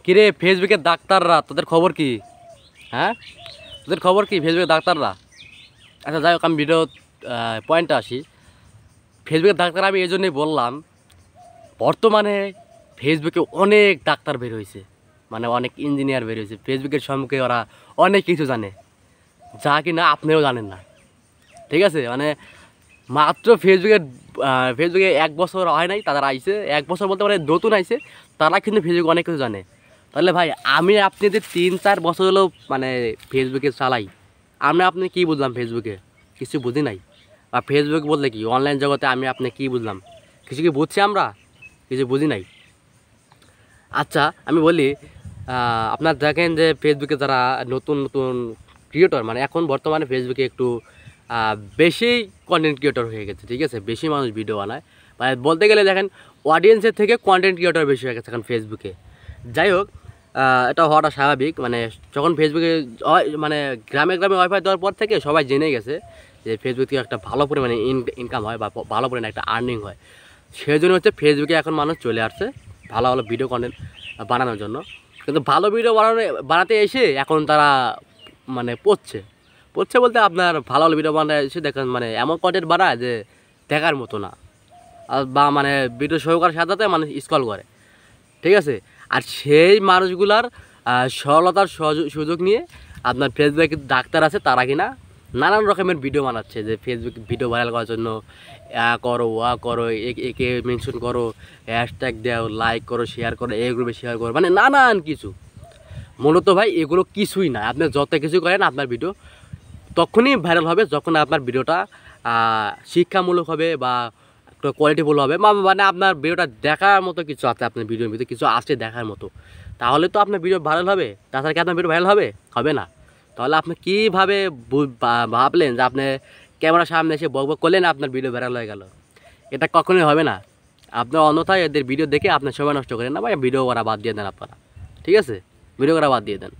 কিরে ফেসবুকের ডাক্তাররা তোদের খবর কি? হ্যাঁ, তোদের খবর কি ফেসবুকের ডাক্তাররা? আচ্ছা যাই হোক, আমি ভিডিও পয়েন্টে আসি। ফেসবুকের ডাক্তার আমি এই জন্যই বললাম, বর্তমানে ফেসবুকে অনেক ডাক্তার বের হয়েছে, মানে অনেক ইঞ্জিনিয়ার বের হয়েছে। ফেসবুকের সম্মুখে ওরা অনেক কিছু জানে, যা কিনা আপনিও জানেন না। ঠিক আছে, মানে মাত্র ফেসবুকে 1 বছর হয় নাই, তারা আইছে 1 বছর বলতে মানে নতুন আইছে, তারা কিন্তু ফেসবুকে অনেক কিছু জানে। তাহলে ভাই আপনি যে 3-4 বছর হলো মানে ফেসবুকে চালাই, আপনি কী বুঝলাম? ফেসবুকে কিছু বুঝি নাই। বা ফেসবুক বলতে কি অনলাইন জগতে আপনি কী বুঝলাম? কিছু কি বুঝছি? আমরা কিছু বুঝি নাই। আচ্ছা আমি বলি, আপনার দেখেন যে ফেসবুকে যারা নতুন নতুন ক্রিয়েটর, মানে এখন বর্তমানে ফেসবুকে একটু বেশি কন্টেন্ট ক্রিয়েটর হয়ে গেছে। ঠিক আছে, বেশি মানুষ ভিডিও বানায়, মানে বলতে গেলে দেখেন অডিয়েন্সের থেকে কন্টেন্ট ক্রিয়েটর বেশি হয়ে গেছে এখন ফেসবুকে। যাই হোক, এটা হওয়াটা স্বাভাবিক। মানে যখন ফেসবুকে মানে গ্রামে গ্রামে ওয়াইফাই দেওয়ার পর থেকে সবাই জেনে গেছে যে ফেসবুক থেকে একটা ভালো পরিমাণে ইনকাম হয় বা ভালো পরিমাণে একটা আর্নিং হয়। সেই জন্য হচ্ছে ফেসবুকে এখন মানুষ চলে আসছে ভালো ভালো ভিডিও কন্টেন্ট বানানোর জন্য। কিন্তু ভালো ভিডিও বানাতে এসে এখন তারা মানে পড়ছে বলতে আপনার ভালো ভালো ভিডিও বানাতে এসে দেখেন মানে এমন কন্টেন্ট বানায় যে দেখার মতো না, বা মানে ভিডিও শো করার সাথে সাথে মানুষ স্ক্রল করে। ঠিক আছে, আর সেই মানুষগুলার সরলতার সুযোগ নিয়ে আপনার ফেসবুকে ডাক্তার আছে, তারা কিনা নানান রকমের ভিডিও বানাচ্ছে যে ফেসবুক ভিডিও ভাইরাল করার জন্য করো করো, একে মেনশন করো, হ্যাশট্যাগ দাও, লাইক করো, শেয়ার করো, এই গ্রুপে শেয়ার করো, মানে নানান কিছু। মূলত ভাই এগুলো কিছুই না, আপনি যত কিছু করেন আপনার ভিডিও তখনই ভাইরাল হবে যখন আপনার ভিডিওটা শিক্ষামূলক হবে বা একটা কোয়ালিটিফুল হবে, মানে আপনার ভিডিওটা দেখার মতো কিছু আছে, আপনার ভিডিওর ভিতরে কিছু আছে দেখার মতো, তাহলে তো আপনার ভিডিও ভাইরাল হবে। তাছাড়া কি আপনার ভিডিও ভাইরাল হবে না। তাহলে আপনি কীভাবে ভাবলেন যে আপনি ক্যামেরার সামনে এসে বক করলেন আপনার ভিডিও ভাইরাল হয়ে গেল? এটা কখনোই হবে না। আপনার অন্যথায় এদের ভিডিও দেখে আপনার সময় নষ্ট করেন না, ভাই ভিডিও করা বাদ দিয়ে দেন আপনারা। ঠিক আছে, ভিডিও করা বাদ দিয়ে দেন।